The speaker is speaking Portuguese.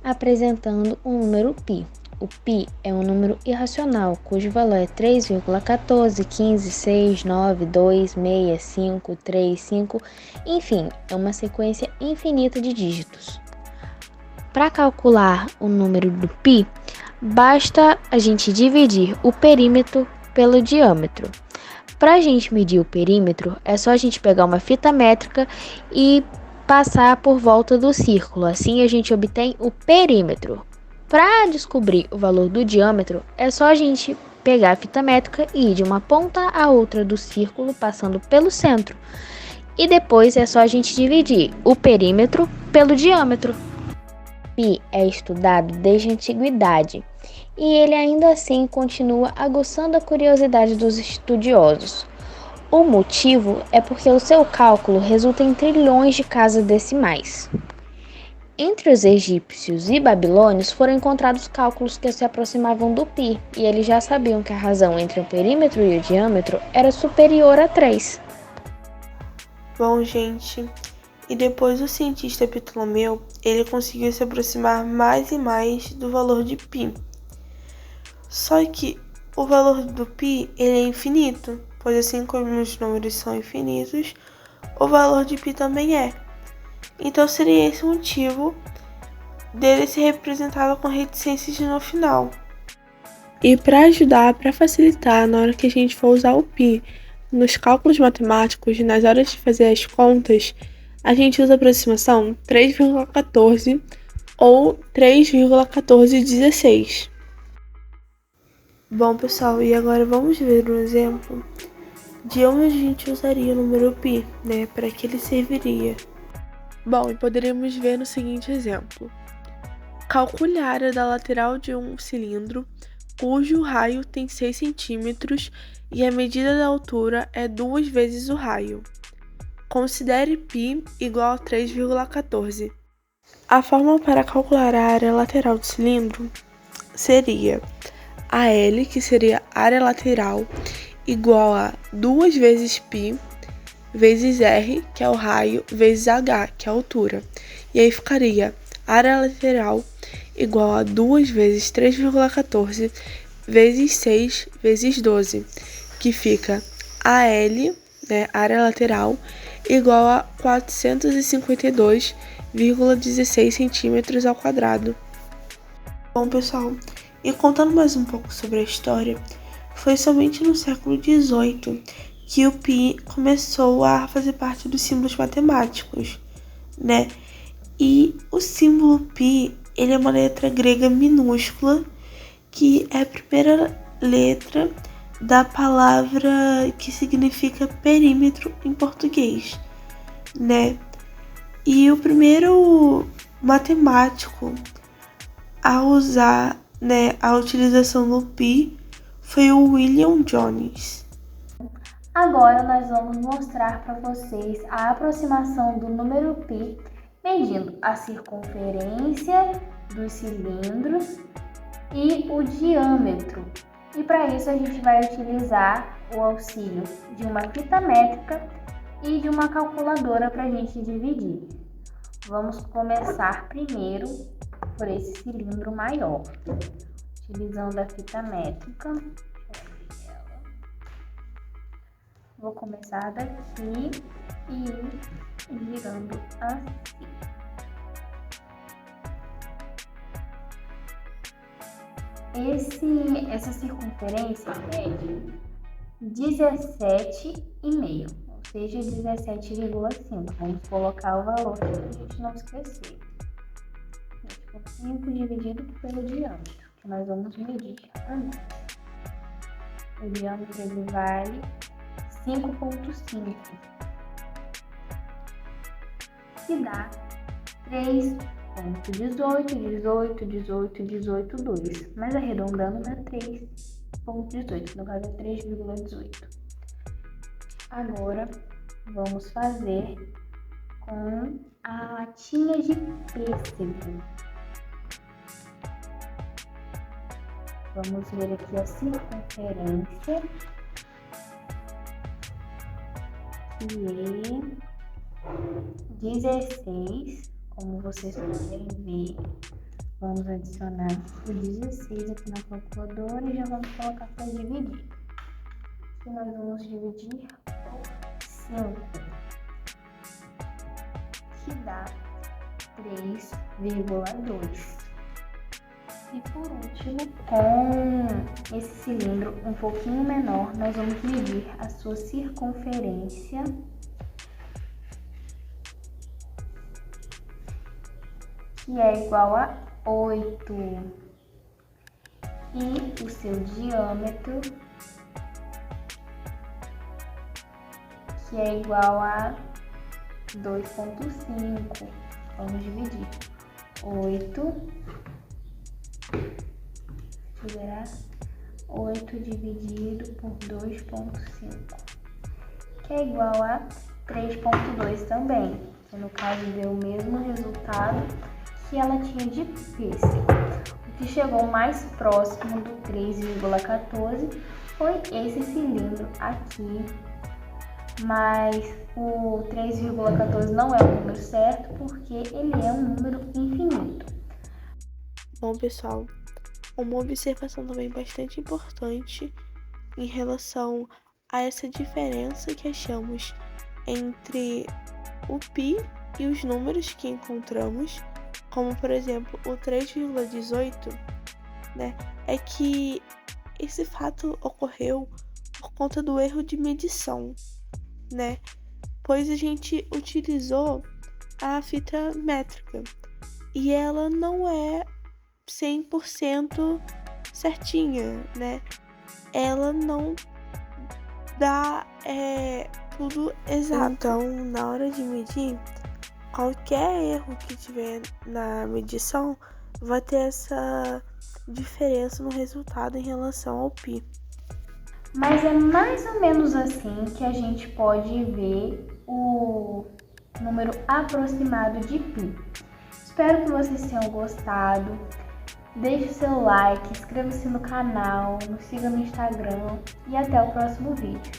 apresentando o número π. O π é um número irracional, cujo valor é 3,14, 15, 6, 9, 2, 6, 5, 3, 5, enfim, é uma sequência infinita de dígitos. Para calcular o número do π, basta a gente dividir o perímetro pelo diâmetro. Para a gente medir o perímetro, é só a gente pegar uma fita métrica e passar por volta do círculo. Assim a gente obtém o perímetro. Para descobrir o valor do diâmetro, é só a gente pegar a fita métrica e ir de uma ponta a outra do círculo, passando pelo centro. E depois é só a gente dividir o perímetro pelo diâmetro. Pi é estudado desde a antiguidade e ele ainda assim continua aguçando a curiosidade dos estudiosos. O motivo é porque o seu cálculo resulta em trilhões de casas decimais. Entre os egípcios e babilônios foram encontrados cálculos que se aproximavam do π, e eles já sabiam que a razão entre o perímetro e o diâmetro era superior a 3. Bom, gente, e depois o cientista Ptolomeu, ele conseguiu se aproximar mais e mais do valor de π. Só que o valor do π ele é infinito, pois assim como os números são infinitos, o valor de π também é. Então seria esse o motivo dele ser representado com reticências no final. E para facilitar na hora que a gente for usar o π nos cálculos matemáticos, nas horas de fazer as contas, a gente usa a aproximação 3,14 ou 3,1416. Bom, pessoal, e agora vamos ver um exemplo de onde a gente usaria o número π, né? Para que ele serviria. Bom, e poderíamos ver no seguinte exemplo. Calcule a área da lateral de um cilindro cujo raio tem 6 centímetros e a medida da altura é 2 vezes o raio. Considere π igual a 3,14. A fórmula para calcular a área lateral do cilindro seria AL, que seria área lateral, igual a 2 vezes π vezes R, que é o raio, vezes H, que é a altura. E aí ficaria área lateral igual a 2 vezes 3,14 vezes 6 vezes 12, que fica AL, né, área lateral, igual a 452,16 centímetros ao quadrado. Bom, pessoal, e contando mais um pouco sobre a história, foi somente no século XVIII que o π começou a fazer parte dos símbolos matemáticos, né? E o símbolo π, ele é uma letra grega minúscula, que é a primeira letra da palavra que significa perímetro em português, né? E o primeiro matemático a usar, né, a utilização do π foi o William Jones. Agora nós vamos mostrar para vocês a aproximação do número π medindo a circunferência dos cilindros e o diâmetro. E para isso a gente vai utilizar o auxílio de uma fita métrica e de uma calculadora para a gente dividir. Vamos começar primeiro por esse cilindro maior, utilizando a fita métrica. Vou começar daqui e ir girando assim. Essa circunferência mede 17,5, ou seja, 17,5. Vamos colocar o valor para a gente não esquecer. 5 dividido pelo diâmetro, que nós vamos medir também. O diâmetro ele vale 5,5, que dá 3,18, mas arredondando dá 3,18, no caso é 3,18. Agora vamos fazer com a latinha de pêssego. Vamos ver aqui a circunferência, que é 16, como vocês podem ver Vamos adicionar o 16 aqui na calculadora e já vamos colocar para dividir. Aqui nós vamos dividir por 5, que dá 3,2. E por último, com esse cilindro um pouquinho menor, nós vamos medir a sua circunferência, que é igual a 8, e o seu diâmetro, que é igual a 2,5. Vamos dividir 8. Tirar 8 dividido por 2,5, que é igual a 3,2 também, que no caso deu o mesmo resultado que ela tinha de pêssego. O que chegou mais próximo do 3,14 foi esse cilindro aqui, mas o 3,14 não é o número certo porque ele é um número infinito. Bom, pessoal, uma observação também bastante importante em relação a essa diferença que achamos entre o π e os números que encontramos, como por exemplo o 3,18, né, é que esse fato ocorreu por conta do erro de medição, né, pois a gente utilizou a fita métrica e ela não é 100% certinha, né? Ela não dá tudo exato. Então, na hora de medir, qualquer erro que tiver na medição vai ter essa diferença no resultado em relação ao π. Mas é mais ou menos assim que a gente pode ver o número aproximado de π. Espero que vocês tenham gostado. Deixe o seu like, inscreva-se no canal, nos siga no Instagram e até o próximo vídeo.